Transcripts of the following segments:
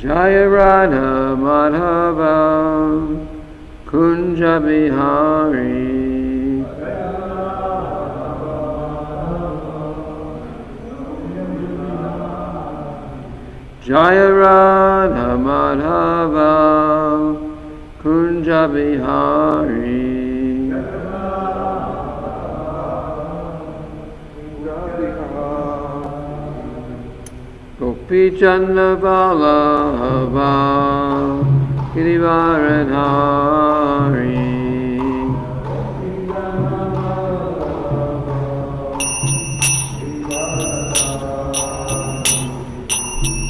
Jaya Radha Madhava Kunja Bihari Jaya Radha Madhava Kunja Bihari Gopi Chandra Vallabha Girivaradhari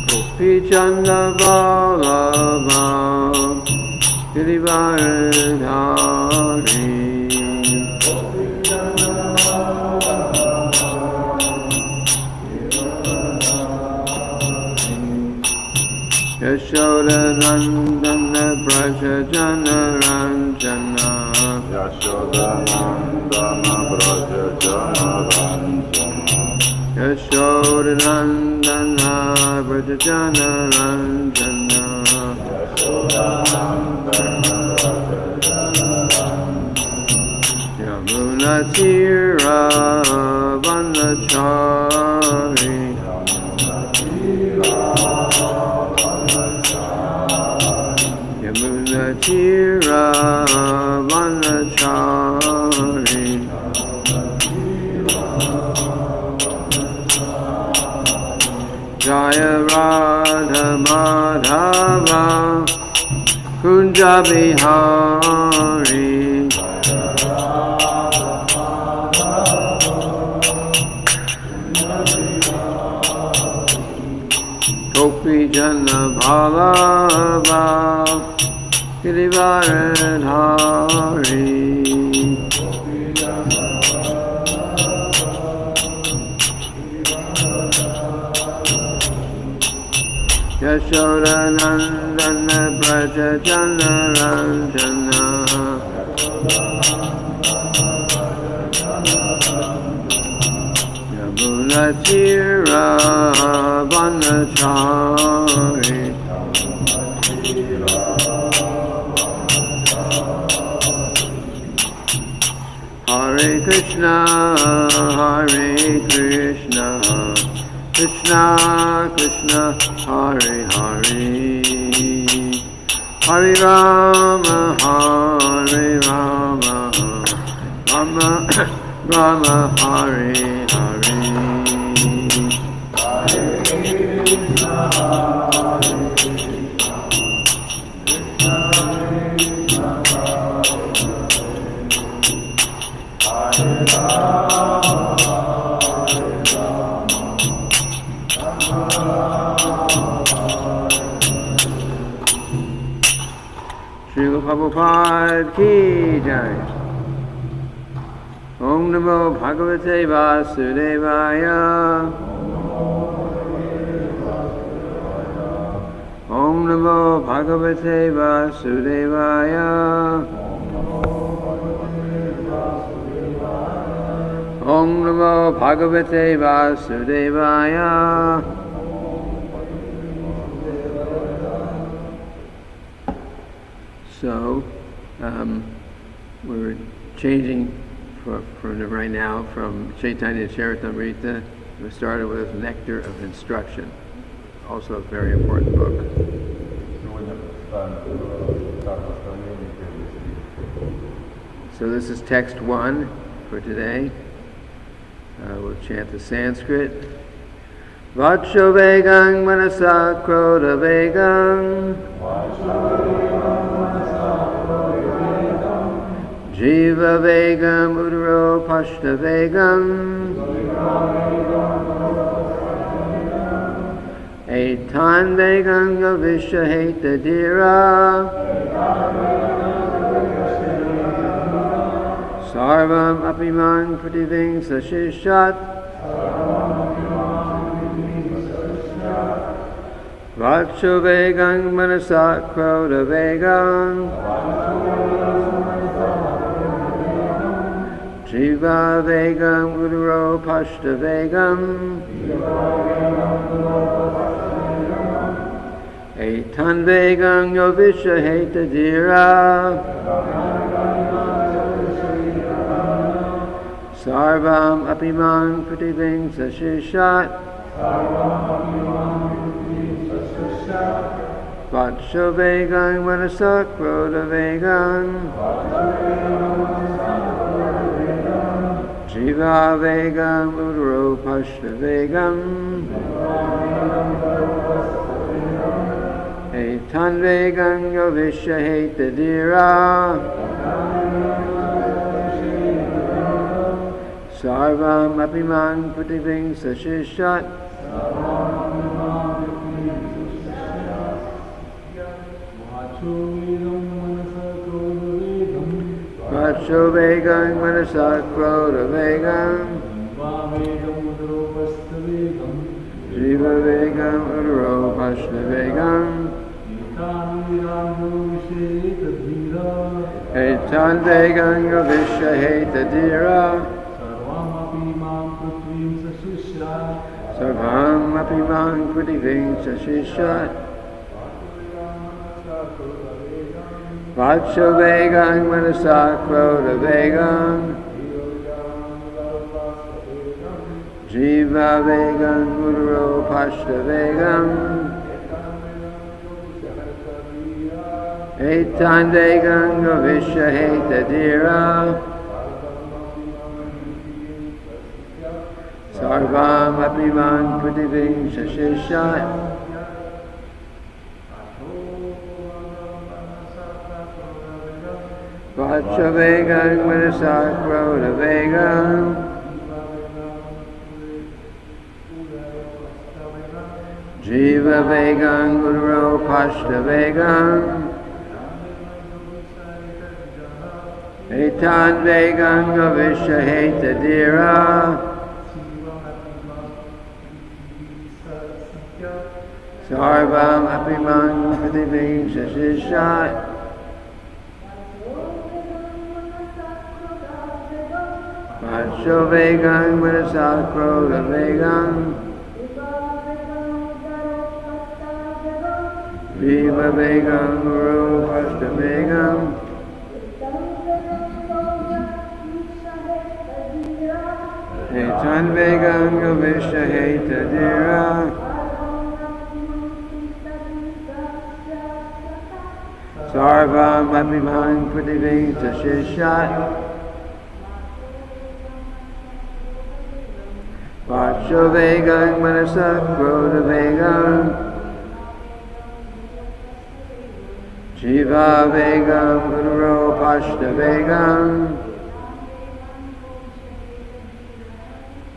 Gopi Chandra Vallabha Girivaradhari Yashoda Nandana Braja Jana Ranjana Yashoda Nandana Braja Jana Ranjana Yashoda Nandana Braja Jana Ranjana Yashoda Nandana Braja Jana Ranjana Yamuna Tira Vanachari Yamuna Tira Vanachari Jaya Radha Madhava Kunja Bihari Gopi Jana Vallabha Girivaradhari Yashoda Nandana Braja Jana Ranjana Yamuna Tira Vanachari Hare Krishna, Hare Krishna, Krishna Krishna, Hare Hare, Hare Rama, Hare Rama, Rama Rama, Hare Hare. Srila Prabhupada ki jai. Om Namo Bhagavate Vasudevaya. Om Namo Bhagavate Vasudevaya. Om Namo Bhagavate Vasudevaya. So, we're changing right now from Chaitanya Charitamrita. We started with Nectar of Instruction, also a very important book. So this is text 1 for today. We'll chant the Sanskrit. Vacho Vegang Manasa Krodha Vegang Jiva Vegam Udaro Pashta Vegam Eitan Vegam Gavisha Heta Dira Sarvam Apimang Prativing Sashishat Vacho Vegam Manasa Krodha Vegam Jiva Vegam Udaro Pashta Vegam Etan vegam yovisha heta dira. Sarvam apimang prativing sashishat. Vatsho vegam vanasakroda vegam. Jiva vegam udro pashta vegam. Etan vegam yovisha heta dira. Sarvam apimang prativing sashishat. Vatsho vegam manasakroda vegam. Jiva vegam udro pashta vegam. Etan vegam yovisha heta dira. Sarvam apimang prativing sashishat. Vatsho vegam manasakroda vegam. Jiva vegam udro pashta vegam. Etan vegam yovisha heta dira. Sarvam apimang prativing sashishat. Vatsho vegam manasakroda vegam. Jiva vegam udro pashta vegam. Etan vegam yovisha heta dira. Sarvam apimang prativing sashishat. Vatsho vegam manasakroda vegam. Jiva vegam udro pashta vegam. Etan vegam yovisha heta dira. Sarvam apimang prativing sashishat. Vatsho vegam manasakroda vegam. Jiva vegam udro pashta vegam.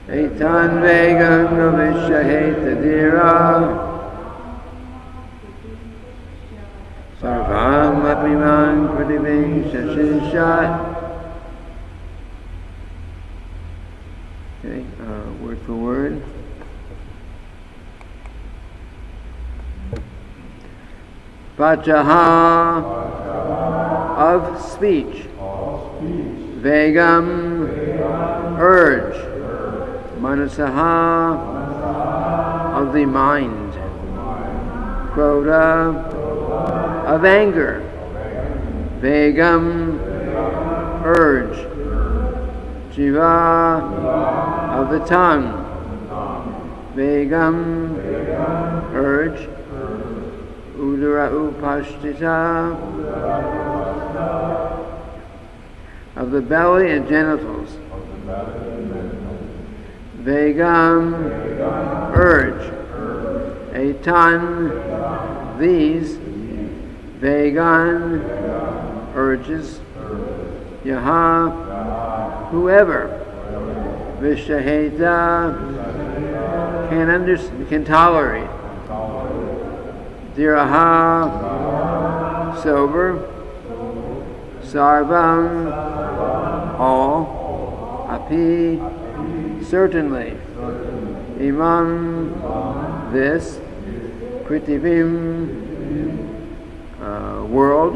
Etan vegam yovisha heta dira. Sarvam apimang prativing sashishat. Okay, word for word. Vachaha, of speech. Vegam, urge. Manasaha, of the mind. Krodha, of anger. Vegam, urge. Jiva, of the tongue. Vegam, urge. Udara upashtita, of the belly and genitals. Vegam, urge. Etan, these. Vegan, urges. Yaha, whoever. Vishaheta, can tolerate. Diraha, sober. Sarvam, all. Api, certainly. Imam, this. Prithivim, world.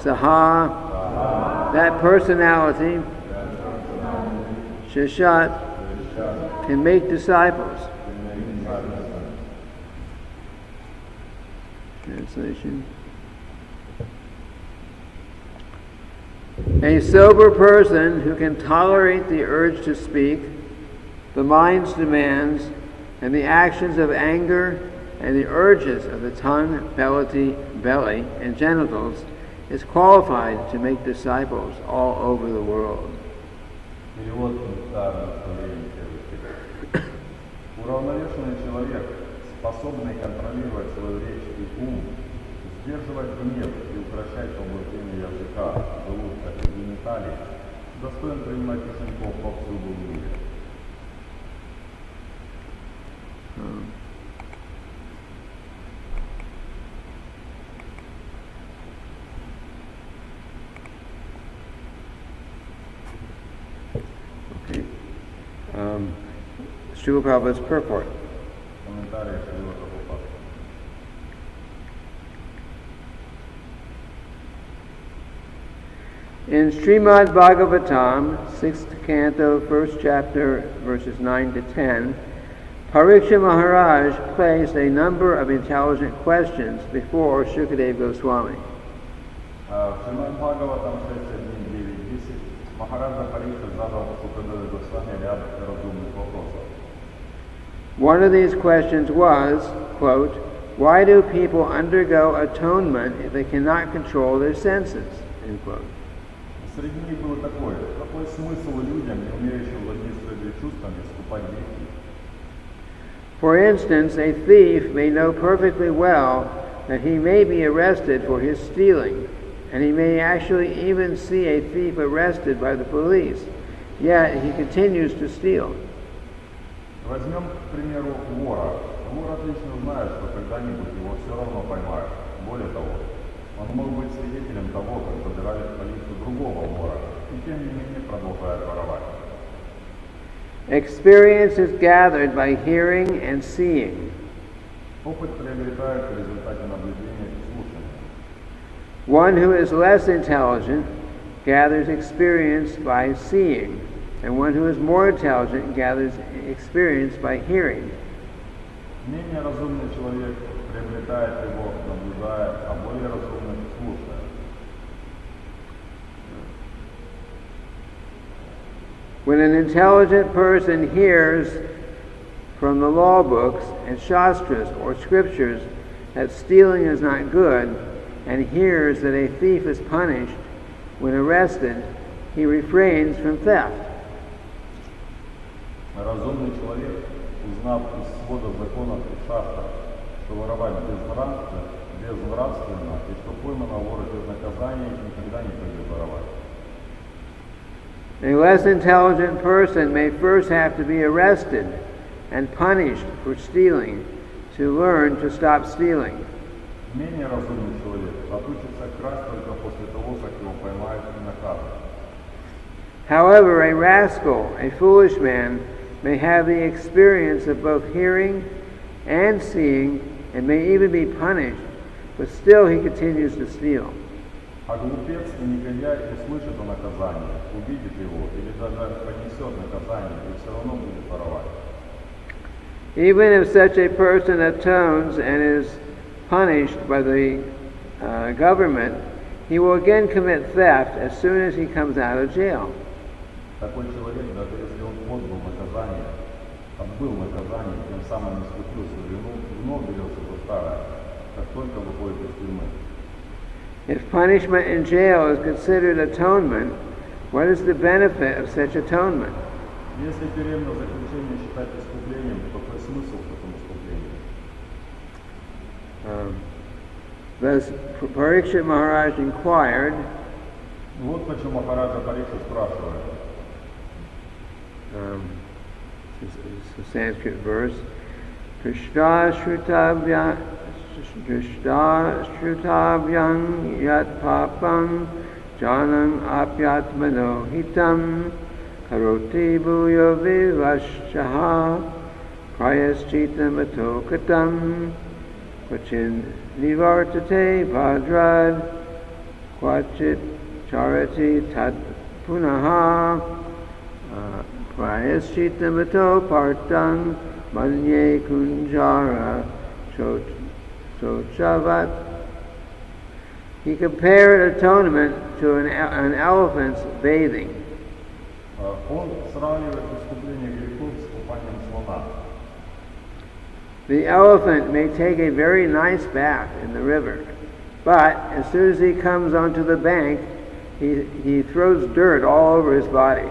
Saha, that personality. Shishat, can make disciples. Translation. A sober person who can tolerate the urge to speak, the mind's demands, and the actions of anger and the urges of the tongue, belly, and genitals is qualified to make disciples all over the world. Перевод Нектара наставления первых стихов. Уравновешенный человек, способный контролировать свою речь и ум, сдерживать гнев и укрощать побуждение языка, желудка и гениталий, достоин принимать учеников повсюду в мире. Srila Prabhupada's purport. Комментарий Шрила Прабхупады. In Srimad Bhagavatam, 6th canto, 1st chapter, verses 9 to 10, Pariksha Maharaj placed a number of intelligent questions before Shukadeva Goswami. В Шримад Бхагаватам 6.1.9.10 Махараджа Парикша задал Шукадеве Госвами ряд разумных вопросов. One of these questions was, quote, why do people undergo atonement if they cannot control their senses? End quote. Среди них было такое: какой смысл людям, не умеющим владеть своими чувствами, вступать в грехи? For instance, a thief may know perfectly well that he may be arrested for his stealing, and he may actually even see a thief arrested by the police, yet he continues to steal. Возьмем, к примеру, вора. Вор отлично знает, что когда-нибудь его все равно поймают. Более того, он мог быть свидетелем того, как забирали в полицию другого вора, и тем не менее продолжает воровать. Experience is gathered by hearing and seeing. Опыт приобретается в результате наблюдения и слушания. One who is less intelligent gathers experience by seeing, and one who is more intelligent gathers experience by hearing. Менее разумный человек приобретает его, наблюдая, а более разумный слушая. When an intelligent person hears from the law books and shastras or scriptures that stealing is not good, and hears that a thief is punished when arrested, he refrains from theft. Разумный человек, узнав из свода законов и шастр, что воровать безнравственно, и что поймано вора без наказания, никогда не пойдет воровать. A less intelligent person may first have to be arrested and punished for stealing to learn to stop stealing. Менее разумный человек отучится красть только после того, как его поймают и накажут. However, a rascal, a foolish man, may have the experience of both hearing and seeing and may even be punished, but still he continues to steal. А глупец и негодяй услышит о наказании, увидит его или даже понесет наказание и все равно будет воровать. Even if such a person atones and is punished by the government, he will again commit theft as soon as he comes out of jail. Такой человек, даже если он отбыл наказание, тем самым искупил свою вину, вновь берется за старое, как только выходит из тюрьмы. If punishment in jail is considered atonement, what is the benefit of such atonement? Если тюремное заключение считать искуплением, то какой смысл в таком искуплении? Thus, Parikshit Maharaj inquired, Вот почему Махараджа Парикша спрашивает. it's a Sanskrit verse, Krishna Shrutabhyang Yat Papam Janam Apyatmano Hitam Karoti Bhuyo Vivashaha Prayaschitam Atokatam Kvachin Nivartate Bhadrad Kvachit Charati Tat Punaha Prayaschitam Ato Partang Manye Kunjara Sochavat He compared atonement to an elephant's bathing. Он сравнивает искупление грехов с купанием слона. The elephant may take a very nice bath in the river, but as soon as he comes onto the bank, he throws dirt all over his body.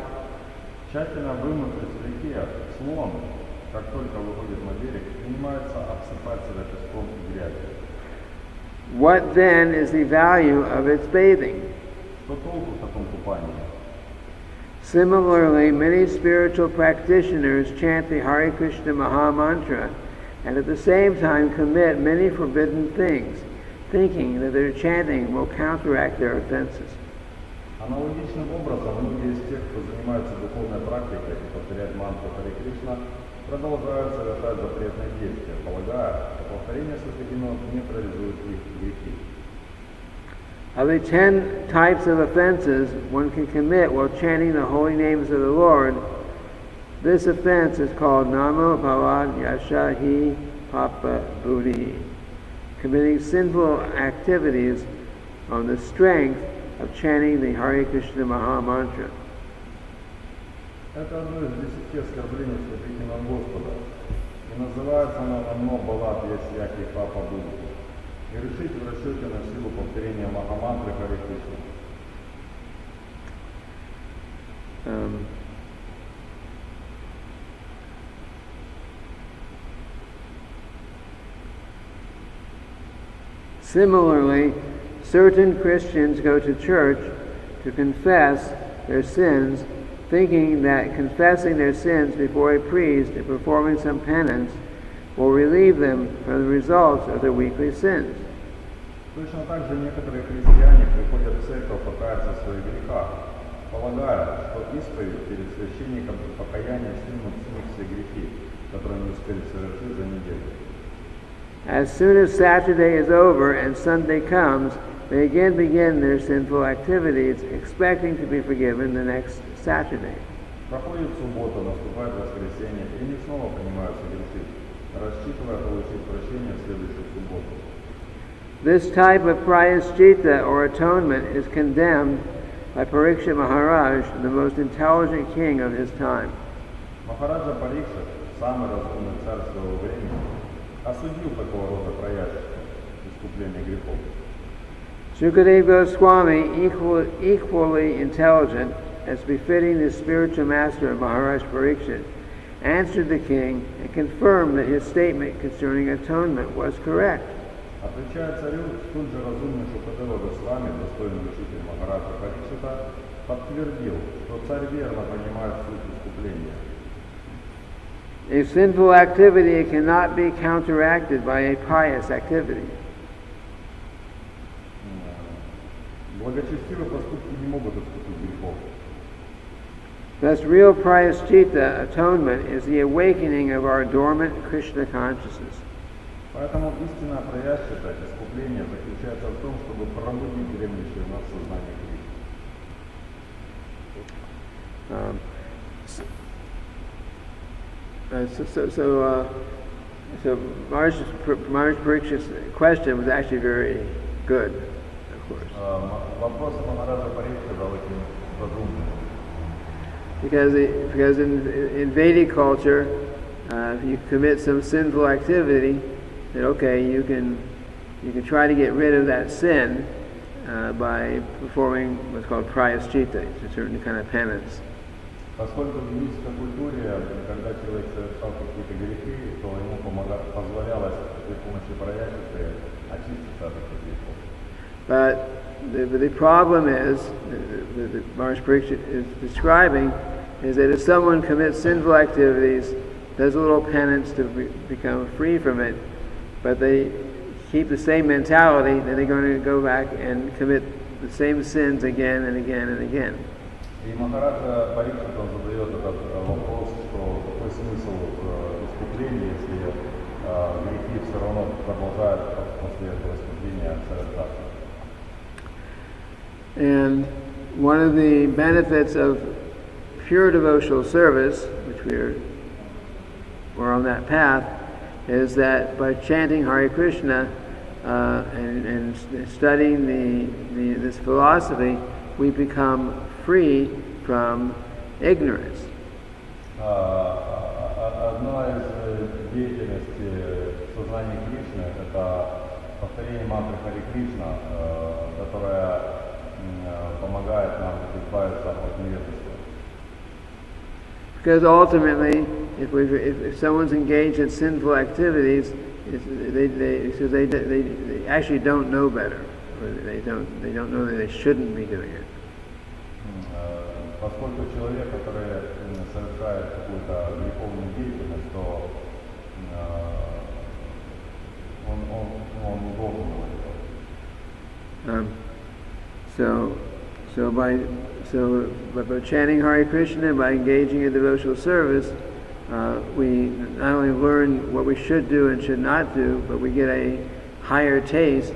Тщательно вымытый в реке слон, как только выходит на берег, принимается обсыпать себя песком и грязью. What then is the value of its bathing? Что толку в таком купании? Similarly, many spiritual practitioners chant the Hare Krishna Maha Mantra and at the same time commit many forbidden things, thinking that their chanting will counteract their offenses. Аналогичным образом, многие из тех, кто занимается духовной практикой и повторяет мантру Харе Кришна, продолжают совершать запретные действия, полагая, что повторение святых имен нейтрализует их грехи. Of the 10 types of offenses one can commit while chanting the holy names of the Lord, this offense is called Namo Bhavad Yashahi Papa Buddhi, committing sinful activities on the strength of chanting the Hare Krishna Maha Mantra. Это одно из 10 оскорблений святых имен Господа, и называется оно Намо Бхавад Ясьяхи Папа Будди. И решить в расчете на силу повторения Махамантры Харе Кришна. Similarly, certain Christians go to church to confess their sins, thinking that confessing their sins before a priest and performing some penance will relieve them from the results of their weekly sins. Точно так же некоторые христиане приходят в церковь покаяться в своих грехах, полагая, что исповедь перед священником и покаяние снимут с них все грехи, которые они успели совершить за неделю. As soon as Saturday is over and Sunday comes, they again begin their sinful activities, expecting to be forgiven the next Saturday. Проходит суббота, наступает воскресенье, и они снова принимаются грешить, рассчитывая получить прощение в следующую субботу. This type of prayaschitta or atonement is condemned by Parikshit Maharaj, the most intelligent king of his time. Махараджа Парикшит, самый разумный царь своего времени, осудил такого рода праяшество, искупление грехов. Sukadeva Goswami, equally intelligent, as befitting the spiritual master of Maharaj Parikshit, answered the king and confirmed that his statement concerning atonement was correct. Отвечая царю, столь же разумный Шукадева Госвами, достойный учитель Махараджа Парикшита, подтвердил, что царь верно понимает суть искупления. A sinful activity cannot be counteracted by a pious activity. Благочестивые поступки не могут искупить грехов. Thus, real prayaschitta, atonement, is the awakening of our dormant Krishna consciousness. Поэтому истинное праяшчита, искупление, заключается в том, чтобы пробудить дремлющее в нас сознание Кришны. So Maharaj Parikshit's question was actually very good, of course. Вопрос Махараджа Парикшита очень разумный. Because in Vedic culture, if you commit some sinful activity, then okay, you can try to get rid of that sin by performing what's called prayaschitta, it's a certain kind of penance. Поскольку в индийской культуре, когда человек совершал какие-то грехи, то ему позволялось при помощи праяшчиты очиститься от этих грехов. But the problem is, that Maharaj Parikshit is describing, is that if someone commits sinful activities, does a little penance to become free from it, but they keep the same mentality, then they're going to go back and commit the same sins again and again and again. И Махараджа Парикшит задает этот вопрос, что какой смысл в искуплении, если грехи все равно продолжают после этого искупления совершаться. And one of the benefits of pure devotional service, which we're on that path, is that by chanting Hare Krishna, and studying this philosophy, we become free from ignorance. Одна из деятельностей сознания Кришны – это повторение мантры Хари Кришна, которая помогает нам избавиться от невежества. Because ultimately, if someone's engaged in sinful activities, they actually don't know better, or they don't know that they shouldn't be doing it. Поскольку человек, который совершает какую-то греховную деятельность, то он не должен его делать. By chanting Hare Krishna, by engaging in devotional service, we not only learn what we should do and should not do, but we get a higher taste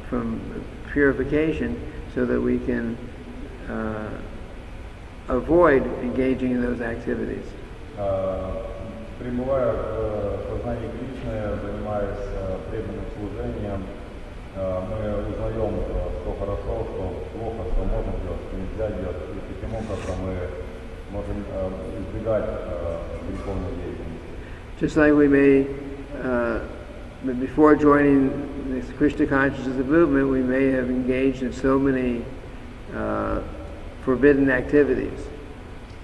from purification, so that we can avoid engaging in those activities. Пребывая в сознании Кришны, занимаясь преданным служением, мы узнаем, что хорошо, что плохо, что можно делать, что нельзя делать, и таким образом мы можем избегать греховной деятельности. Just like we may, before joining the Krishna consciousness movement, we may have engaged in so many forbidden activities.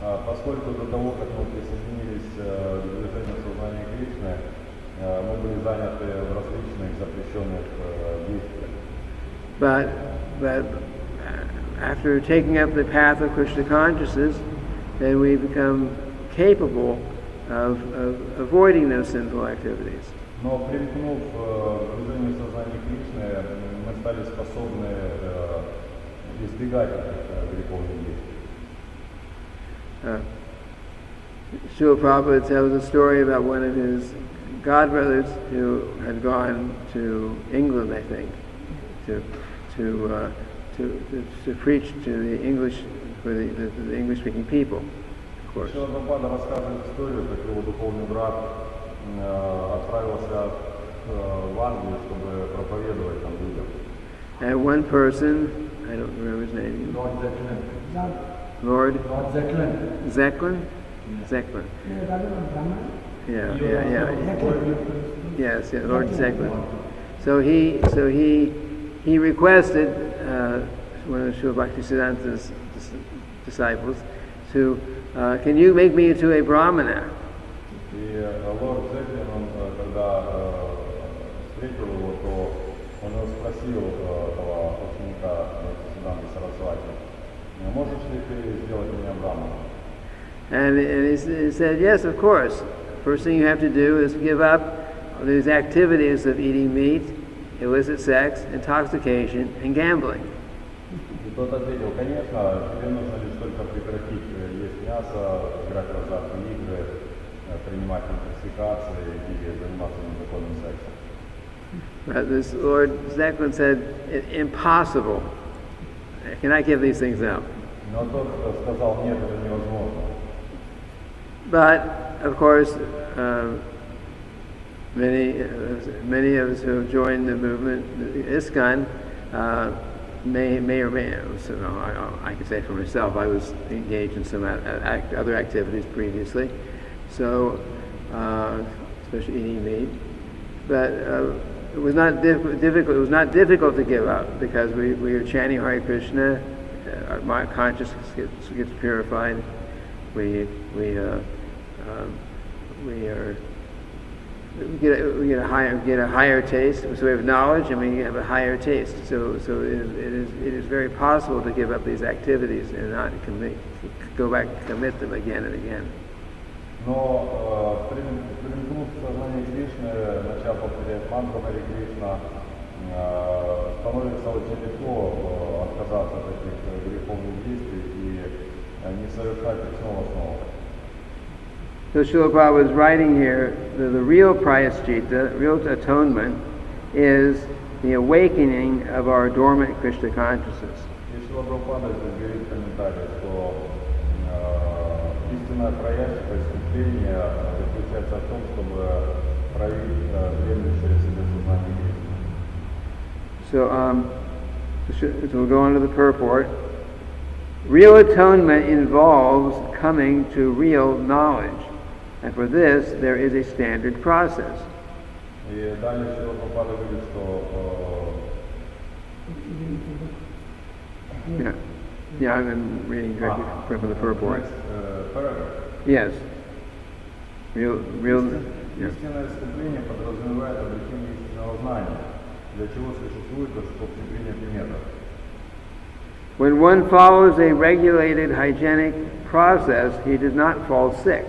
Поскольку до того, как мы присоединились к движению сознания Кришны, мы были заняты в различных запрещенных действиях. But after taking up the path of Krishna consciousness, then we become capable of avoiding those sinful activities. Но примкнув к движению сознания Кришны, мы стали способны избегать этих греховных действий. Srila Prabhupada tells a story about one of his godbrothers who had gone to England, I think, to preach to the English, for the English-speaking people, of course. Srila Prabhupada рассказывает историю, как его духовный брат отправился в Англию, чтобы проповедовать там людям. And one person, I don't remember his name. Lord Zeklin? Zeklin. Yeah. Yes, Lord Zeklin. So he requested one of Srila Bhaktisiddhanta's disciples to, can you make me into a brahmana? И лорд Зеклин, когда встретил его, то он его спросил этого ученика Бхактисиддханты Сарасвати: можешь ли ты сделать меня браманом? And he said, yes, of course. First thing you have to do is give up these activities of eating meat, illicit sex, intoxication, and gambling. И тот ответил: конечно, тебе нужно лишь только прекратить есть мясо, играть в азартные игры, принимать интоксикации и заниматься незаконным сексом. But this Lord Zeklin said, impossible. I cannot give these things up. Но тот сказал: нет, это невозможно. But of course, many of us who have joined the movement, ISKCON, may or may. So I can say for myself, I was engaged in some other activities previously, so especially eating meat. But it was not difficult. It was not difficult to give up because we are chanting Hare Krishna. Our consciousness gets purified. We get a higher taste. So we have knowledge, and we have a higher taste. So it is very possible to give up these activities and not go back and commit them again and again. Но примкнув к сознанию Кришны, начав повторять мантру Хари Кришна, становится очень легко отказаться от этих греховных действий и не совершать их снова. So Srila Prabhupada is writing here that the real prayaschitta, real atonement, is the awakening of our dormant Krishna consciousness. И Шрила Прабхупада здесь говорит в комментариях, что истинное праяшчика, искупление заключается в том, чтобы проявить дремлющее в себе сознание грешника. So we'll go on to the purport. Real atonement involves coming to real knowledge, and for this there is a standard process. И далее Шрила Прабхупада говорит, что Yeah, I'm reading directly from the purport. paragraph. Yes. Real. Истинное искупление подразумевает обретение истинного знания, для чего существует общепринятый метод. When one follows a regulated hygienic process, he does not fall sick.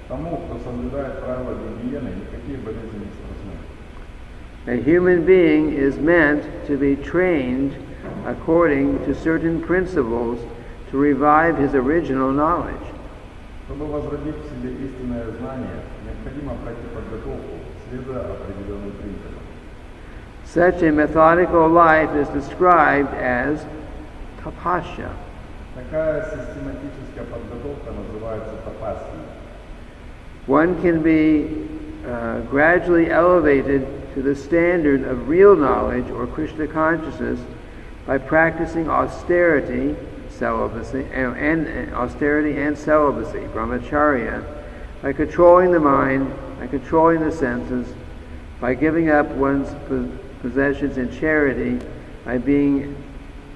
Тому, кто соблюдает правила гигиены, никакие болезни не страшны. A human being is meant to be trained according to certain principles to revive his original knowledge. Чтобы возродить в себе истинное знание, необходимо пройти подготовку, следуя определенным принципам. Such a methodical life is described as tapasya. Такая систематическая подготовка называется тапасией. One can be gradually elevated to the standard of real knowledge or Krishna consciousness by practicing austerity, celibacy, and celibacy, brahmacharya, by controlling the mind, by controlling the senses, by giving up one's possessions in charity, by being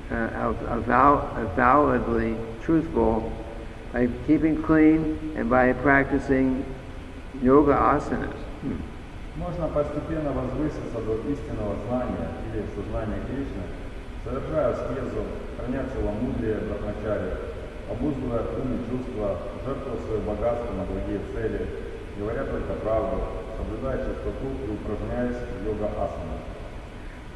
avowedly truthful, by keeping clean, and by practicing yoga asanas. Можно постепенно возвыситься до истинного знания или сознания Кришны, совершая аскезу, храня целомудрие, брахмачарья, обуздывая ум и чувства, жертвуя свое богатство на другие цели, говоря только правду, соблюдая чистоту и упражняясь в йога-асанах.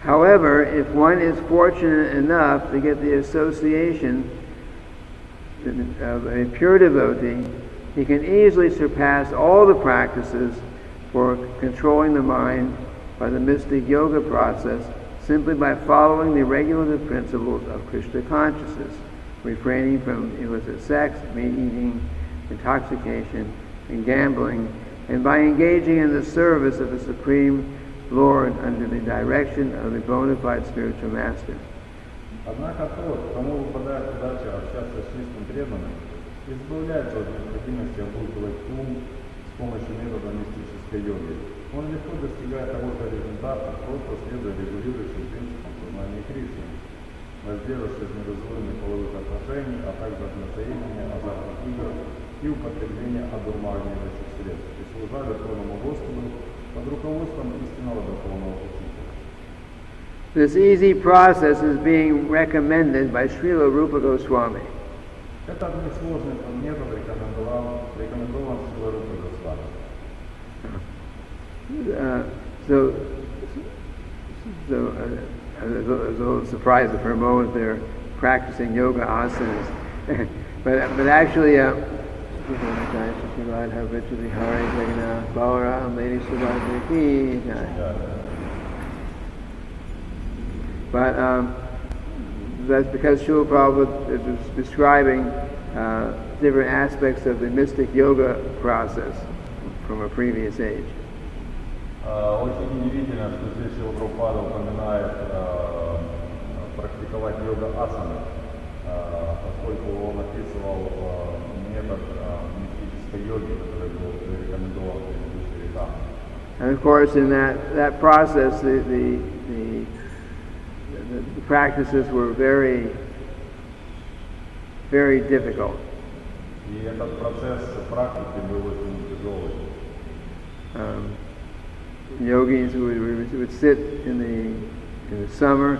However, if one is fortunate enough to get the association of a pure devotee, he can easily surpass all the practices for controlling the mind by the mystic yoga process simply by following the regulative principles of Krishna consciousness, refraining from illicit sex, meat eating, intoxication, and gambling, and by engaging in the service of the Supreme Lord under the direction of a bona fide spiritual master. Однако тот, кому выпадает удача общаться с чистым преданным, избавляется от необходимости обуздывать ум с помощью метода мистической йоги. Он легко достигает того же результата, просто следуя регулирующим принципам сознания Кришны, воздержавшись недозволенных половых отношений, а также от настроения, азартных игр и употребления одурманивающих средств, и служа Верховному Господу под руководством истинного Верховного Учителя. This easy process is being recommended by Srila Rupa Goswami. Этот несложный метод рекомендован Шрила Рупа Госвами. I was a little surprised for a moment they're practicing yoga asanas, but actually, but that's because Srila Prabhupada is describing different aspects of the mystic yoga process from a previous age. Очень удивительно, что здесь Шрила Прабхупада упоминает практиковать йога-асаны, поскольку он описывал метод мистической йоги, который был рекомендован в предыдущие века. And of course, in that process, the practices were very, very difficult. И этот процесс практики был очень тяжелый. Yogis would sit in the summer,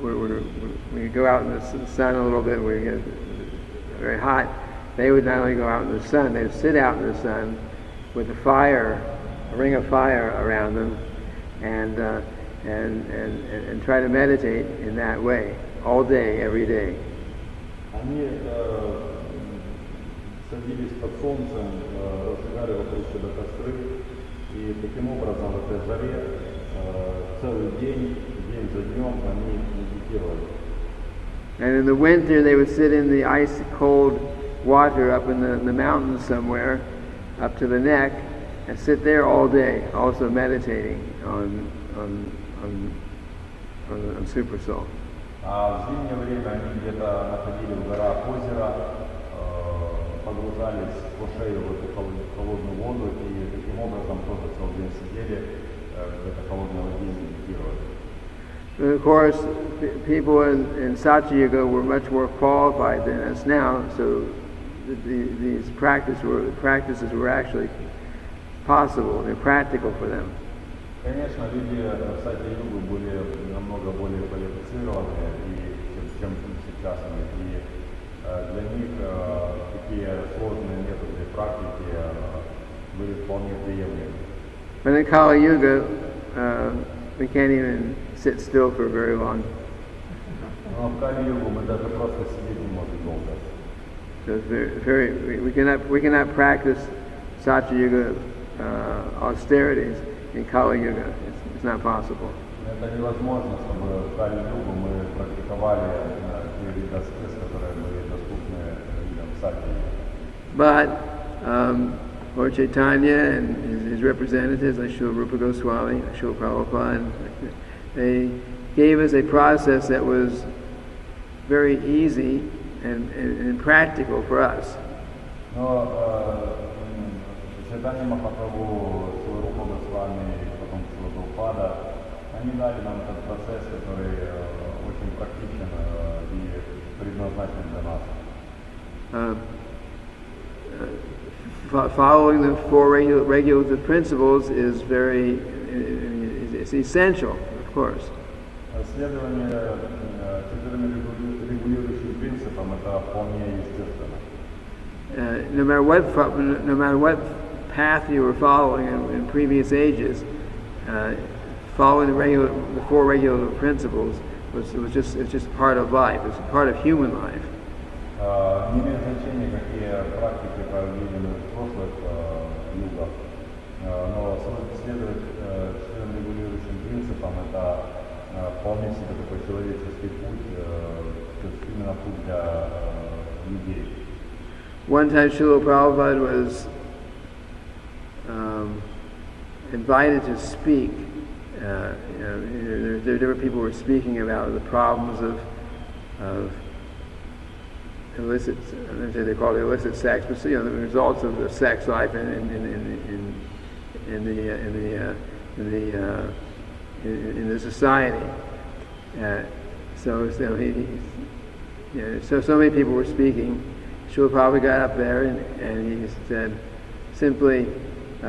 we go out in the sun a little bit, we get very hot. They would not only go out in the sun, they would sit out in the sun with a ring of fire around them, and try to meditate in that way all day, every day. Они садились под солнцем, разжигали вокруг себя костры, и таким образом в этой жаре целый день за днем они медитировали. And in the winter they would sit in the ice cold water up in the mountains somewhere, up to the neck, and sit there all day, also meditating on Super Soul. А в зимнее время они где-то находили в горах озеро, погружались по шею в эту холодную воду и таким образом тоже целый день сидели в этой холодной воде и медитировали. And of course, people in Satyuga were much more qualified than us now, so these practices were actually possible, they're practical for them. Конечно, люди в Сати-Югу были намного более квалифицированные, чем сейчас мы. И для них такие сложные методы практики были вполне приемлемы. But in Kali Yuga, we can't even sit still for very long. Но в Кали-Югу мы даже просто сидеть не можем долго. So it's we cannot practice Satyuga austerities in Kali Yuga. It's not possible. Это невозможно, чтобы в Кали-Югу мы практиковали те виды аскез, которые были доступны людям в Сати-Юге. But Lord Chaitanya and his representatives, like Srila Rupa Goswami, like Srila Prabhupada, they gave us a process that was very easy and practical for us. Но Чайтанья Махапрабху, Шрила Рупа Госвами и потом Шрила Прабхупада, они дали нам этот процесс, который очень практичен и предназначен для нас. Following the four regulative principles is it's essential, of course. Следование четырем регулирующим принципам это вполне естественно. No matter what path you were following in previous ages, following the four regulative principles it's just part of life. It's part of human life. Не имеет значения, какие практики проведены в прошлых югах, но следовать четырем регулирующим принципам это вполне себе такой человеческий путь, именно путь для людей. One time Srila Prabhupada was invited to speak. Different people were speaking about the problems of illicit, they call it illicit sex, but the results of the sex life in the society. So many people were speaking. Srila Prabhupada got up there and he said simply, he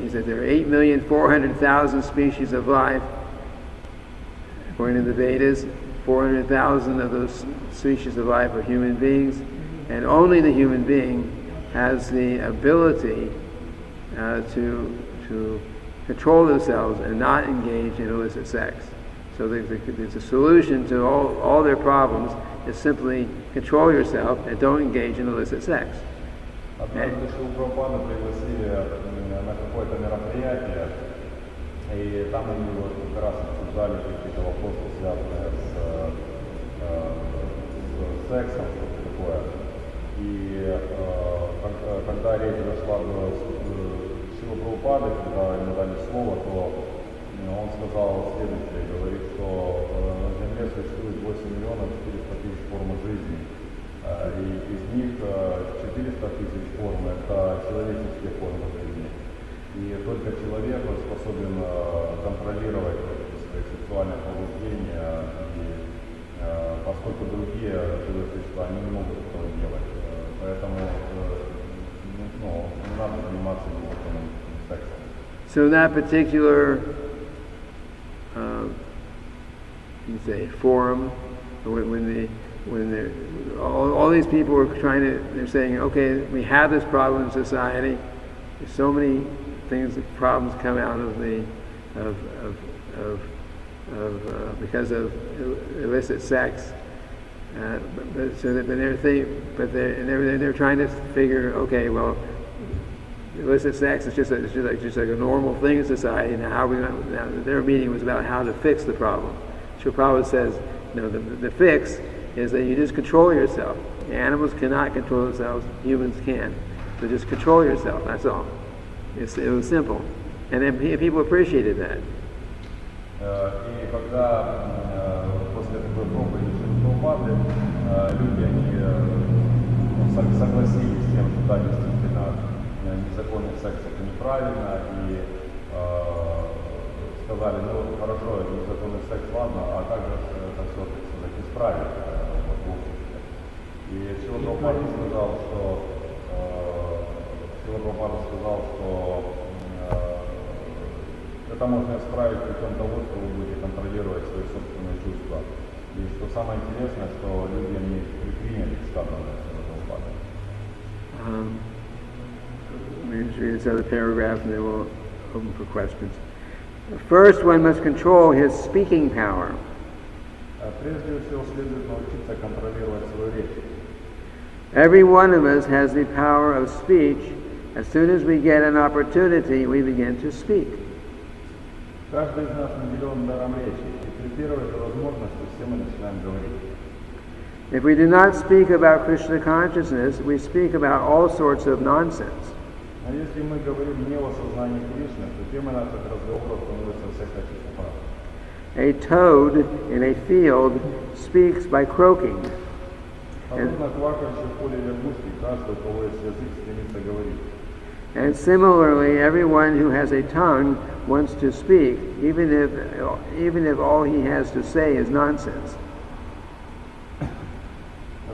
said there are 8,400,000 species of life. According to the Vedas, 400,000 of those species of life are human beings, and only the human being has the ability to control themselves and not engage in illicit sex. So there's a solution to all their problems is simply control yourself and don't engage in illicit sex. Однажды Шрилу Прабхупаду пригласили на какое-то мероприятие, и там они вот как раз обсуждали какие-то вопросы, связанные с сексом, что-то такое. И когда речь зашла до Шрилы Прабхупады, когда ему дали слово, то он сказал следующее, говорит, что на Земле существует 8 миллионов 400 тысяч форм жизни, и из них 400 тысяч форм это человеческие формы жизни. И только человек способен контролировать свои сексуальные побуждения, и поскольку другие живые существа не могут этого делать, поэтому не надо заниматься незаконным сексом. So in that particular forum, when all these people were they're saying, okay, we have this problem in society. There's so many problems come out of because of illicit sex. They're trying to figure, okay, well, illicit sex is just like a normal thing in society. Now, their meeting was about how to fix the problem. Srila Prabhupada says, the fix is that you just control yourself. The animals cannot control themselves. Humans can. So just control yourself. That's all. It was simple. And then people appreciated that. И когда после такой проповеди Шрилы люди, они согласились с тем, что да, действительно незаконный секс это неправильно, и сказали, ну хорошо, незаконный секс, ладно, а как же это все, так сказать, исправить в обществе? И Шрила Прабхупада сказал, что это можно исправить путем того, что вы будете контролировать свои собственные чувства. И что самое интересное, что люди не приняли сказанное Шрилой Прабхупадой. Let me just read this other paragraph and then we'll open for questions. First, one must control his speaking power. Прежде всего, следует научиться контролировать свою речь. Every one of us has the power of speech. As soon as we get an opportunity, we begin to speak. Каждый из нас наделен даром речи, и при первой же возможности все мы начинаем говорить. If we do not speak about Krishna consciousness, we speak about all sorts of nonsense. А если мы говорим не о сознании Кришны, то тема наших разговоров становится всякая чепуха. A toad in a field speaks by croaking. Подобно квакающей в поле лягушки, каждый, у кого есть язык, стремится говорить. And similarly, everyone who has a tongue wants to speak, even if all he has to say is nonsense.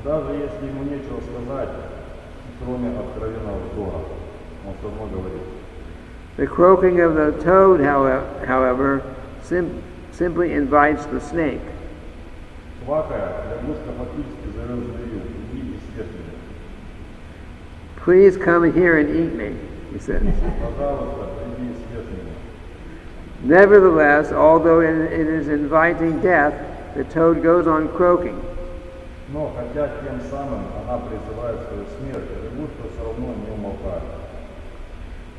Даже если ему нечего сказать, кроме откровенного вздора, он все равно говорит. The croaking of the toad, however, simply invites the snake. Квакая, лягушка фактически зовет змею: иди и съешь меня. Please come here and eat me, he says. Пожалуйста, иди и съешь меня. Nevertheless, although it is inviting death, the toad goes on croaking. Но хотя тем самым она призывает свою смерть, лягушка все равно не умолкает.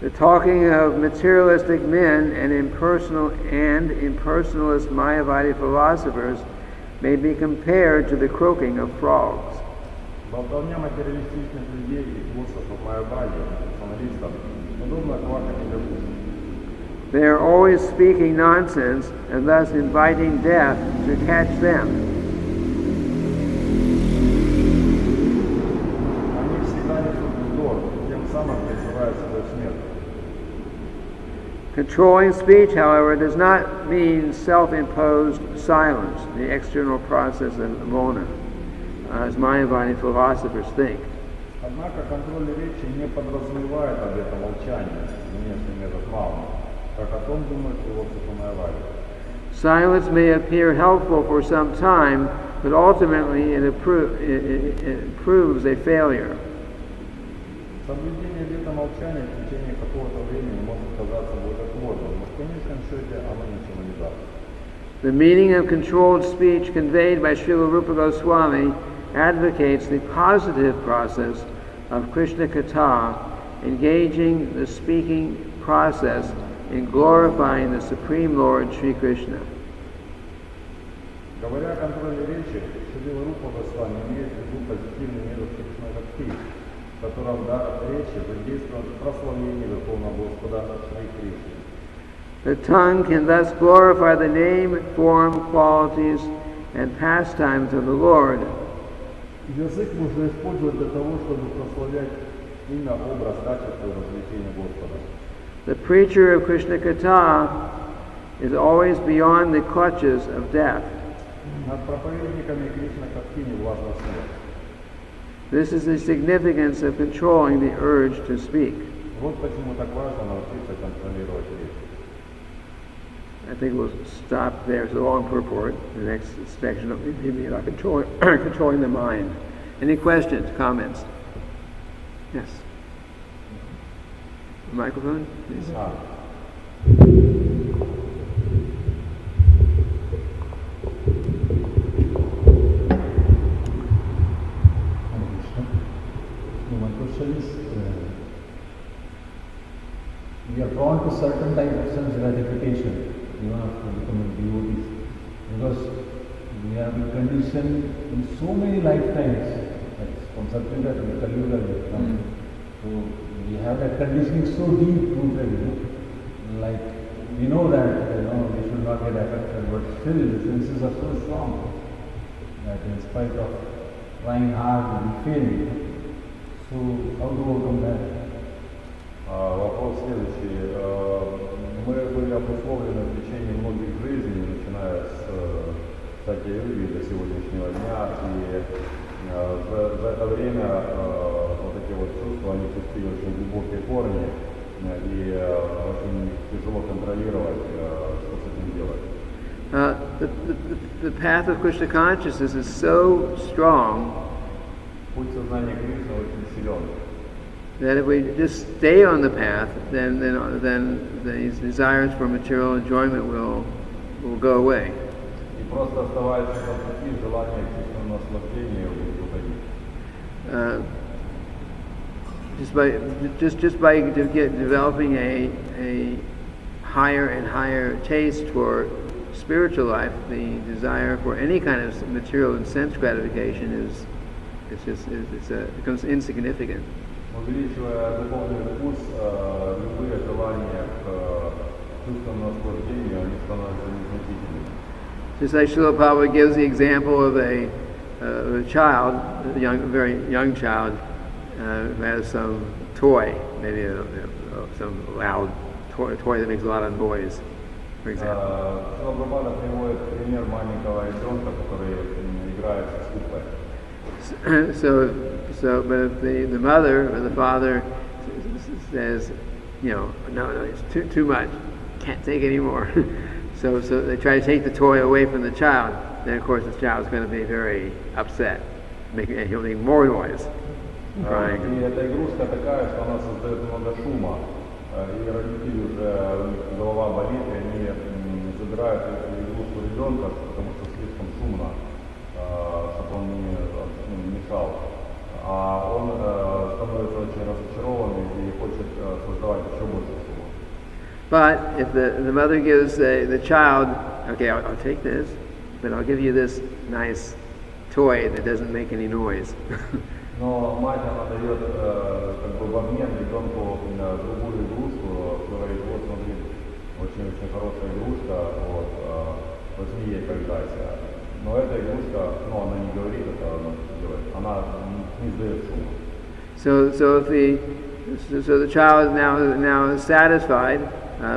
The talking of materialistic men and impersonalist Mayavadi philosophers may be compared to the croaking of frogs. Болтовня материалистичных людей и философов Майявади, националистов, подобно кваканью лягушек. They are always speaking nonsense and thus inviting death to catch them. Они всегда несут вздор, тем самым призывая свою смерть. Controlling speech, however, does not mean self-imposed silence, the external process of Mona, as Mayavadi philosophers think. Однако контроль речи не подразумевает обета молчания, внешний метод Мауна, как о том думают философы Майявади. Silence may appear helpful for some time, but ultimately it proves a failure. Соблюдение обета молчания в течение какого-то времени может казаться благотворным, но в конечном счете оно ничего не даст. The meaning of controlled speech conveyed by Srila Rupa Goswami advocates the positive process of Krishna Katha, engaging the speaking process in glorifying the Supreme Lord Sri Krishna. Говоря о контроле речи, Шрила Рупа Госвами имеет в виду позитивный метод Кришна Бхакти, в котором дар речи задействован в прославлении Верховного Господа Шри Кришны. The tongue can thus glorify the name, form, qualities, and pastimes of the Lord. Язык можно использовать для того, чтобы прославлять имя, образ, качество и развлечение Господа. The preacher of Krishna Katha is always beyond the clutches of death. Над проповедниками Кришна Катхи не властна смерть. This is the significance of controlling the urge to speak. Вот почему так важно научиться контролировать речь. I think we'll stop there. It's a long purport. The next section will be about controlling the mind. Any questions, comments? Yes. The microphone, please. My question is, we are drawn to certain type of sense gratification, even after becoming devotees, because we have been conditioned in so many lifetimes that from Satyuga to the Kalyuga we have come. So we have that conditioning so deep rooted, like we know that we should not get affected, but still the senses are so strong that in spite of trying hard we fail. So how to overcome that? Вопрос следующий. Мы были обусловлены в течение многих жизней, начиная с Сати-йоги до сегодняшнего дня, и за это время вот эти вот чувства, они пустили очень глубокие корни, и очень тяжело контролировать, что с этим делать. The path of Krishna consciousness is so strong Путь сознания Кришны очень силен. that if we just stay on the path, then these desires for material enjoyment will go away. И просто оставаясь на пути, желание к чувственному наслаждению будет уходить. Just by developing a higher and higher taste for spiritual life, the desire for any kind of material and sense gratification becomes insignificant. Увеличивая духовный вкус, любые желания к чувственному наслаждению, они становятся незначительными. Just like Srila Prabhupada gives the example of a child, a very young child, who has some toy, maybe some loud toy that makes a lot of noise, for example. Шрила Прабхупада приводит пример маленького ребенка, который играет с куклой. But if the mother or the father says, no, it's too much, can't take any more. So they try to take the toy away from the child. Then of course the child's going to be very upset, he'll make more noise, crying. И эта игрушка такая, что она создает много шума. И родители уже, у них голова болит, и они забирают игрушку ребенка, потому что слишком шумно, чтобы он не мешал. А он становится очень разочарованным и хочет создавать еще больше шума. But if the mother gives the child, okay, I'll take this, but I'll give you this nice toy that doesn't make any noise. Но мать, она дает как бы в обмен ребенку другую игрушку, говорит, вот смотри, очень-очень хорошая игрушка, вот, возьми ей, поиграйся. Но эта игрушка, она не говорит это, она делает, она не издает шума. So the child now is satisfied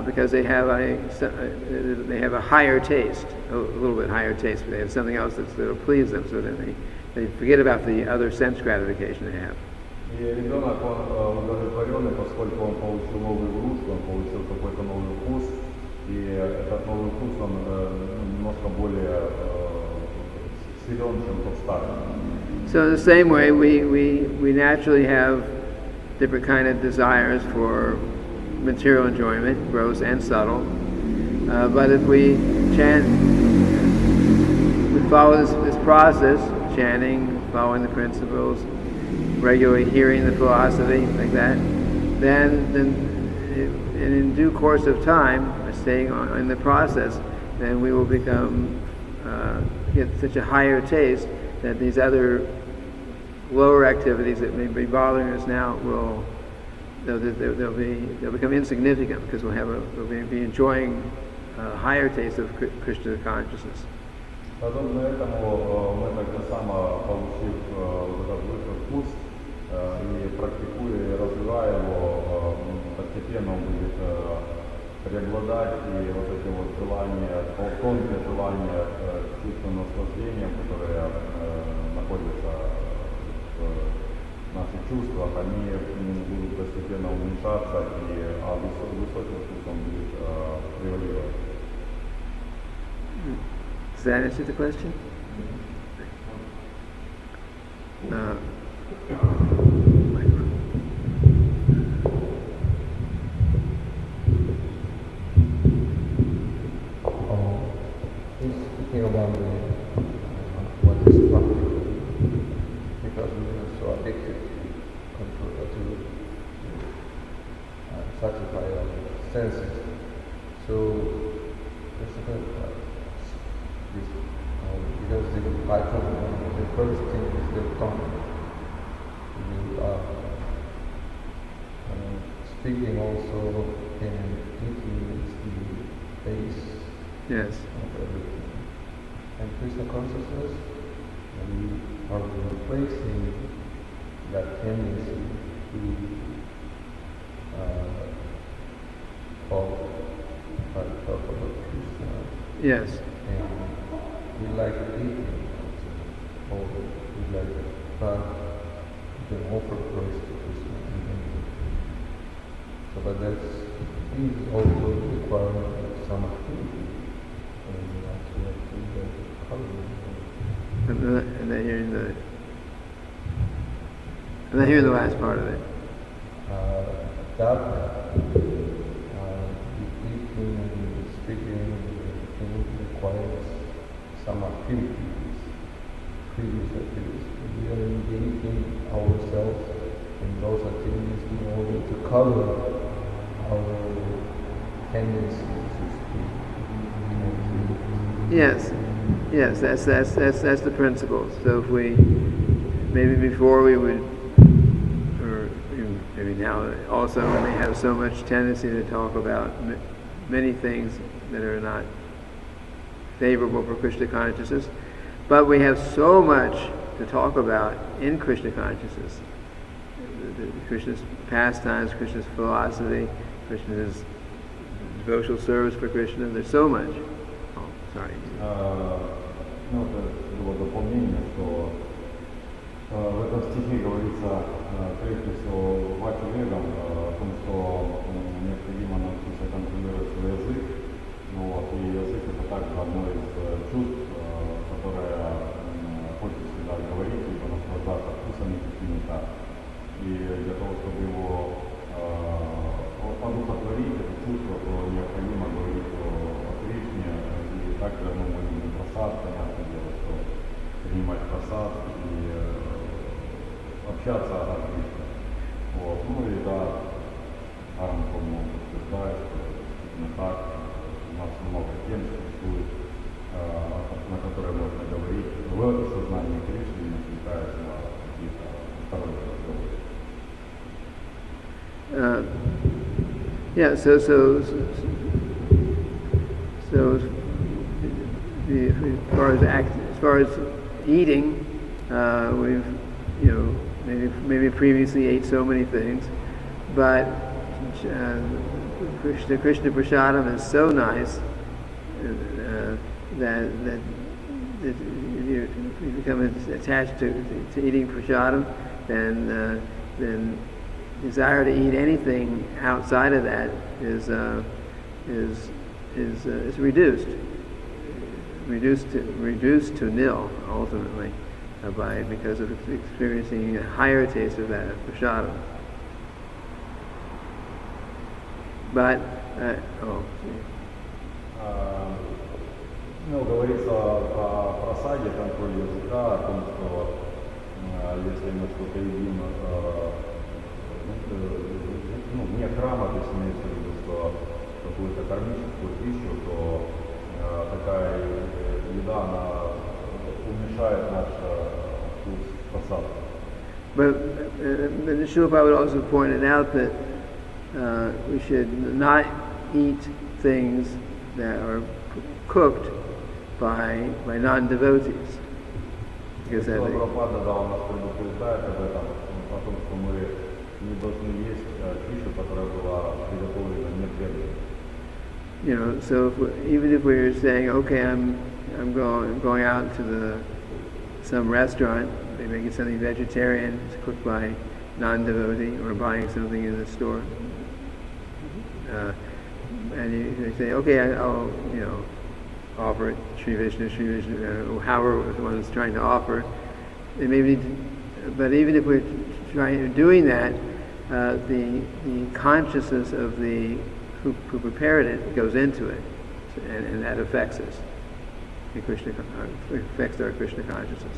because they have a higher taste, a little bit higher taste. They have something else that'll please them, so that they forget about the other sense gratification they have. И ребенок, он удовлетворенный, поскольку он получил новую игрушку, он получил какой-то новый вкус, и этот новый вкус, он немножко более силен, чем тот старый. So in the same way, we naturally have different kind of desires for material enjoyment, gross and subtle. But if we follow this process, chanting, following the principles, regularly hearing the philosophy like that, then in due course of time, staying in the process, then we will become get such a higher taste that these other lower activities that may be bothering us now they'll become insignificant because we'll be enjoying a higher taste of Krishna consciousness. Подобно этому мы так же само, получив этот высший вкус и практикуя и развивая его, постепенно он будет преобладать, и вот эти вот желания, тонкие желания чувственного наслаждения, которые находятся в наших чувствах, они будут постепенно уменьшаться, а высокий вкус он будет превалировать. Does that answer the question? He's speaking about what is practical, because we are so addicted to satisfy our senses. So, because the first thing is the tongue. you are speaking also can influence the base Yes. of everything. And Krishna consciousness, we are replacing that tendency to talk about Krishna. Yes. And we like eating also, or we like you can offer praise to Krishna. So, but that's is also requiring some activity, and we have to do that. And then hearing the last part of it. That eating and speaking requires some activities, previous activities. We are engaging ourselves in those activities in order to cover our tendencies to speak. Yes, that's the principle. So if we, maybe before we would, or even maybe now also, when they have so much tendency to talk about many things that are not favorable for Krishna consciousness, but we have so much to talk about in Krishna consciousness. Krishna's pastimes, Krishna's philosophy, Krishna's devotional service for Krishna. There's so much. Oh, sorry. Ну, это было дополнение, что в этом стихе говорится, прежде всего, Вачи Ведам, о том, что необходимо научиться контролировать свой язык. Ну, вот, и язык это также одно из чувств, которое хочет всегда говорить, либо наслаждаться вкусами какими-то. И для того, чтобы его одухотворить, это чувство, то необходимо говорить о Кришне. И также мы можем просад, понятное дело, что принимать просад и общаться о Кришне. Вот. Ну и да, Арам, по-моему, утверждает, что действительно так. У нас много тем существует, на которые можно говорить в сознании Кришны, не отвлекаясь на какие-то сторонние разговоры. Yeah, so as far as eating, we've maybe previously ate so many things, but Krishna Prasadam is so nice that if you become attached to eating prasadam, then desire to eat anything outside of that is reduced to nil ultimately because of experiencing a higher taste of that prasadam. But говорится о просаде, контроле языка, о том, что если мы что-то едим вне храма, то есть имеется в виду, что какую-то кармическую пищу, то такая еда, она уменьшает наш вкус просада. But the Srila Prabhupada also pointed out that we should not eat things that are cooked by non-devotees. Because that Прабхупада, да, он нас предупреждает об этом, о том, что мы не должны есть пищу, которая была приготовлена не преданными. So even if we're saying, okay, I'm going out to some restaurant, they make it something vegetarian, it's cooked by non-devotee, or buying something in the store, and you say, okay, I'll offer it Sri Vishnu, however one is trying to offer. It may be, but even if we're doing that, the consciousness of the who prepared it goes into it, and that affects us. Affects our Krishna consciousness.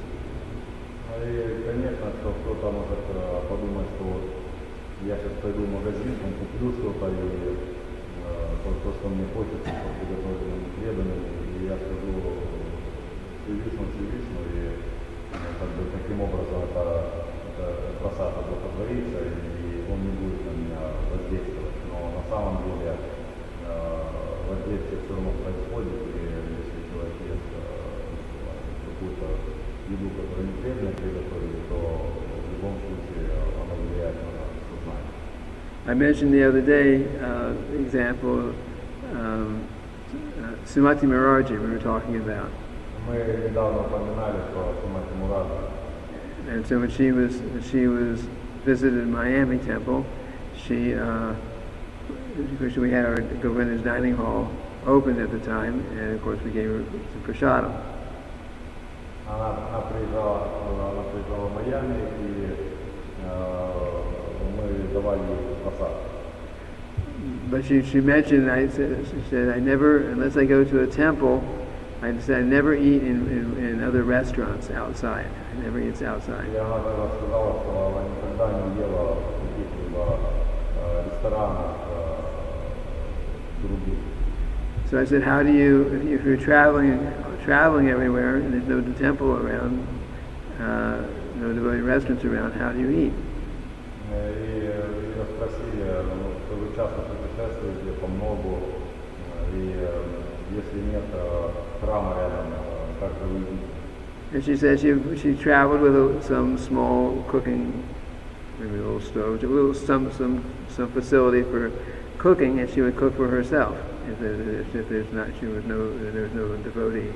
И, конечно, что кто-то может подумать, что я сейчас пойду в магазин, там куплю что-то, и то, что мне хочется, что приготовлено преданным, и я скажу Шри Вишну, и как бы таким образом это просад одухотворится, и он не будет на меня воздействовать. Но на самом деле воздействие все равно происходит, и если человек ест какую-то еду, которую не вредно приготовили, то в любом случае она влияет на сознание. I mentioned the other day example Srimati Maraji we were talking about. Мы недавно упоминали про Шримати Мураджи. And so when she was visited Miami Temple, because we had our Govinda's dining hall open at the time, and of course we gave her some prasadam. Она приезжала в Майами, и мы давали ей просад. But she mentioned, she said, I never, unless I go to a temple, I never eat in other restaurants outside. I never eat outside. И она тогда сказала, что она никогда не ела в каких-либо ресторанах других. So I said, how do you, if you're traveling everywhere and there's no temple around, no devoted restaurants around, how do you eat? И ее спросили, что вы часто путешествуете по многу, и если нет храма рядом, как же вы едите? And she said she traveled with some small cooking, maybe a little stove, some facility for cooking, and she would cook for herself if there's no devotee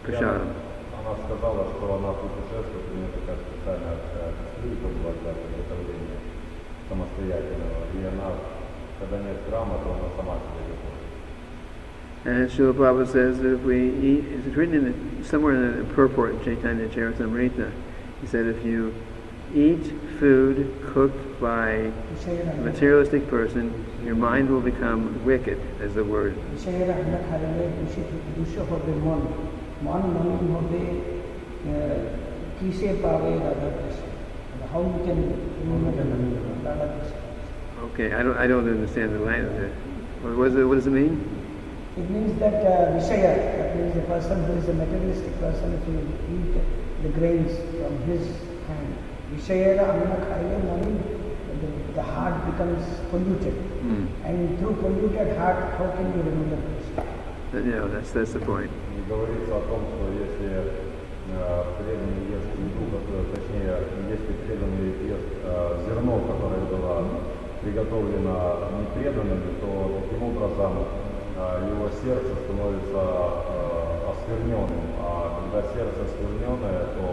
prasadam. Она сказала, что она путешествует, у нее такая специальная кастрюлька была для приготовления самостоятельного, и она, когда нет храма, то она сама себе готовит. And Srila Prabhupada says that if we eat, it's written somewhere in the purport in Chaitanya Charitamrita, he said if you eat food cooked by a materialistic person, your mind will become wicked, as the word. Okay, I don't understand the language. What does it mean? It means that Vishaya, that means the person who is a materialistic person, if you eat the grains from his hand, Vishaya Anna Khaya, meaning the heart becomes polluted. And through polluted heart, how can you remember Krishna? Yeah, that's the point. Говорится о том, что если преданный ест еду, точнее, если преданный ест зерно, которое было приготовлено непреданными, то таким образом его сердце становится оскверненным, а когда сердце оскверненное, то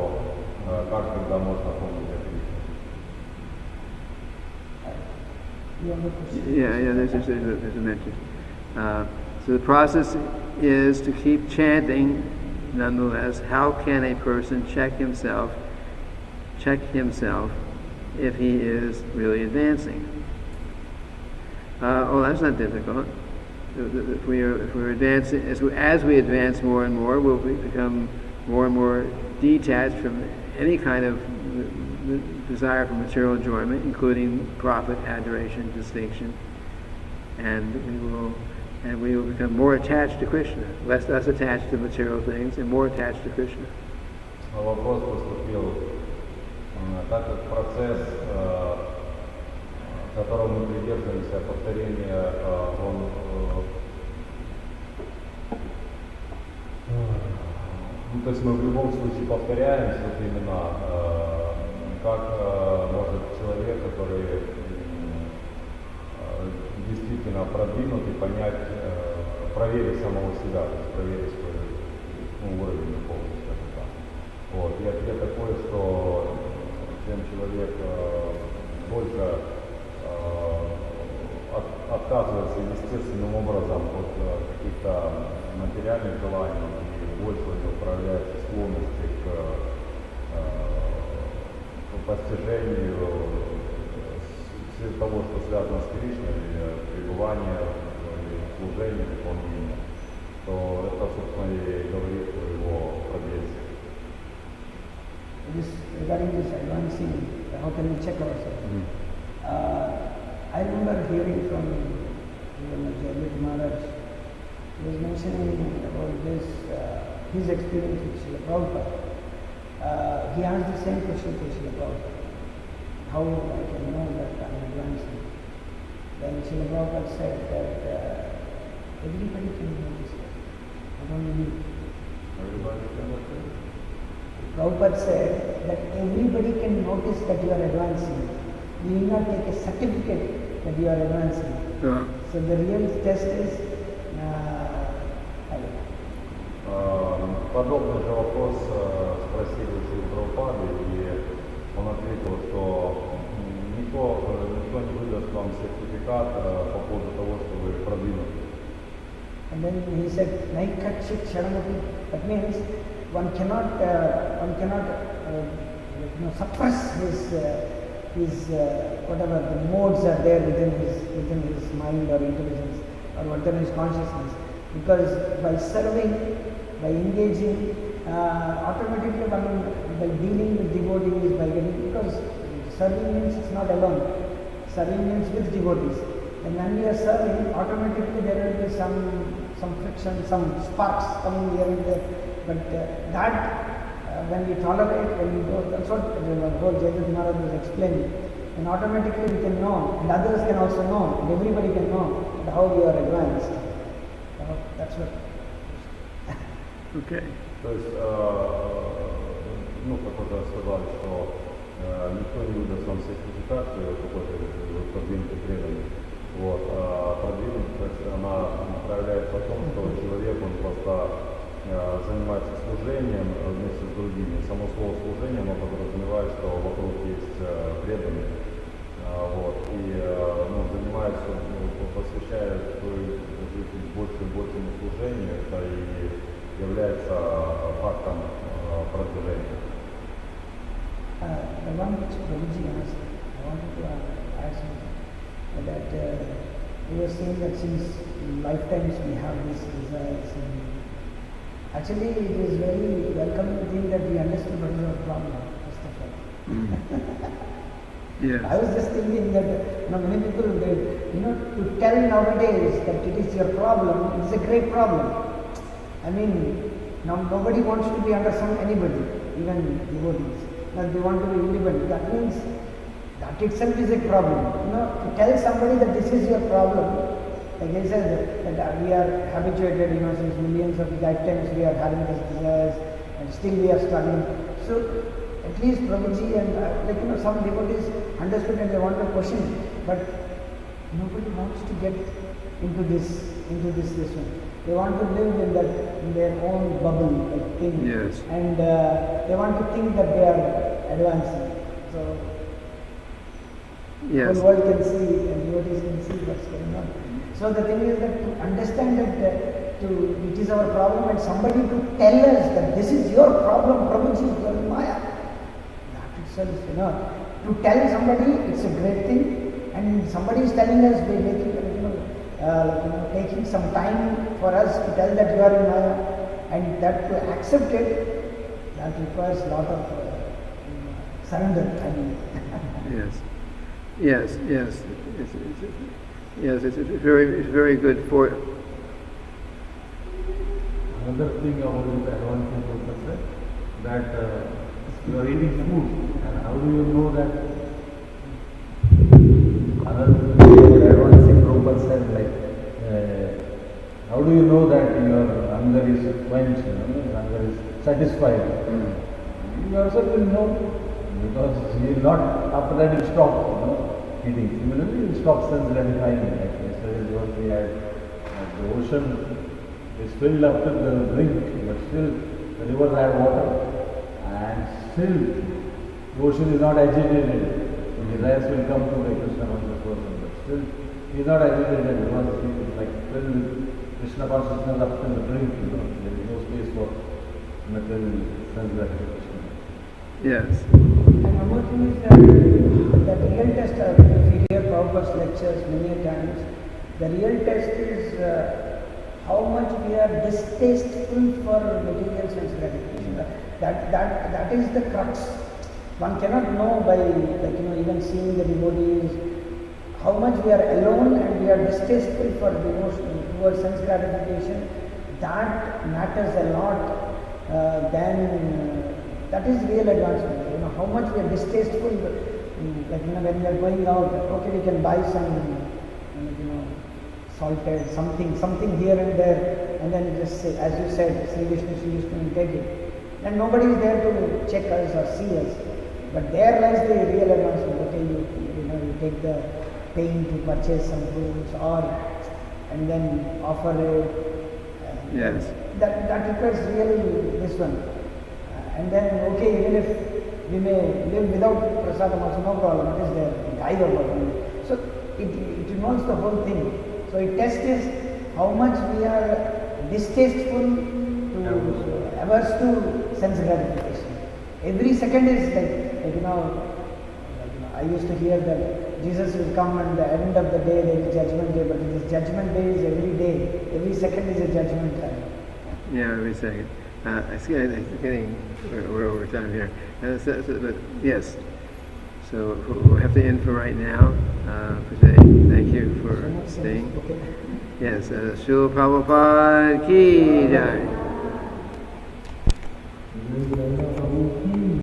как тогда можно помнить о Кришне? Yeah, there's a mention. So the process is to keep chanting. Nonetheless, how can a person check himself if he is really advancing? That's not difficult. If we're advancing, as we advance more and more, we'll become more and more detached from any kind of desire for material enjoyment, including profit, adoration, distinction, and we will become more attached to Krishna, less attached to material things, and more attached to Krishna. Вопрос поступил, так как процесс, которому мы придерживаемся, повторение, то есть мы в любом случае повторяемся, вот именно, как может человек, который действительно продвинутый, понять, проверить самого себя, то есть проверить свой уровень духовности, скажем так. Вот. И ответ такой, что чем человек больше отказывается естественным образом от каких-то материальных желаний и больше у него проявляется склонности к постижению того, что связано с Кришной, пребывание, служение, выполнение, то это, собственно, и говорит о его прогрессе. Regarding this advancing, how can we check ourselves? I remember hearing from Jayalajit Maharaj, he was mentioning about this, his experience with Srila Prabhupada. He asked the same question to Srila Prabhupada. how I can know that I am advancing? Then Srila Prabhupada said that everybody can notice it, not only me. Everybody can look at it. Prabhupada said that everybody can notice that you are advancing. You need not take a certificate that you are advancing. So the real test is Подобный же вопрос спросили у Прабхупады, и он ответил, что никто не выдаст вам сертификат по поводу того, что вы продвинуты. And then he said, Naikachit Sharanati. That means one cannot suppress his whatever the modes are there within his mind or intelligence or whatever his consciousness, because by serving, by engaging, automatically by dealing with devotees, by getting, because serving means it's not alone, serving means with devotees, and when we are serving, automatically there will be some friction, some sparks coming here and there, but when we tolerate, when we go, that's what the whole Jagat Maharaj was explaining, and automatically we can know, and others can also know, and everybody can know how we are advanced. That's what. Okay. То есть, как уже сказали, что никто не выдаст вам сертификацию какой-то продвинутый преданный. Вот. Продвинутость, она проявляется в том, что человек, он просто занимается служением вместе с другими. Само слово служение, оно подразумевает, что вокруг есть преданные. Вот. И занимается, посвящает свою жизнь больше и большему служению, это и является фактом продвижения. The one which Prabhuji asked, I wanted to ask something, that we were saying that since lifetimes we have these desires, and actually it is very welcoming thing that we understood what is our problem, first of all. Yes. I was just thinking that many people, to tell nowadays that it is your problem, it is a great problem. I mean, now nobody wants to be under anybody, even devotees. Now they want to be independent. That means that itself is a problem. To tell somebody that this is your problem, like I said, that we are habituated, since millions of lifetimes we are having these desires, and still we are struggling. So at least Prabhuji and some devotees understood and they want to question it, but nobody wants to get into this one. They want to live in their own bubble, like thing. Yes. And they want to think that they are advancing. So Yes. the whole world can see and devotees can see what's going on. So the thing is that to understand that it is our problem, and somebody to tell us that this is your problem, Prabhuji, your Maya. That itself, to tell somebody, it's a great thing, and somebody is telling us, taking some time for us to tell that you are in Maya, and that to accept it, that requires a lot of surrender. Yes. It's very good for. Another thing about it, I want to say that you are eating food, and how do you know that? Another thing I want to say, Prabhupada said, how do you know that your hunger is quenched, hunger is satisfied? You yourself will know, because you will not, after that you stop eating. Similarly, you stop sense gratifying. Like yesterday what we had, the ocean is filled up to the brink, but still the rivers had water, and still the ocean is not agitated. The desires will come to the Krishna conscious person, but still he is not agitated because he is like filled with Krishna consciousness up to the brink. There is no space for material sense gratification. Yes. And one more thing is that the real test, if you hear Prabhupada's lectures many times, the real test is how much we are distasteful for material sense gratification. That is the crux. One cannot know by even seeing the devotees how much we are alone and we are distasteful for devotion towards sense gratification. That matters a lot. That is real advancement. How much we are distasteful Like when we are going out, okay, we can buy some, salted something here and there, and then just say, as you said, Sri Vishnu, and take it. And nobody is there to check us or see us. But there lies the real advancement. Okay, you take the pain to purchase some goods, and then offer it. Yes. That requires really this one. And then, okay, even if we may live without prasadam also, no problem, it is there, die or whatever. So it involves the whole thing. So it tests is how much we are distasteful to, averse to sense gratification. Every second is I used to hear that Jesus will come and the end of the day there is judgment day, but this judgment day is every day. Every second is a judgment time. Yeah, every second. I see. I'm getting we're over time here. But yes. So we'll have to end for right now. For today. Thank you for staying. Okay. Yes. Srila Prabhupada ki jai.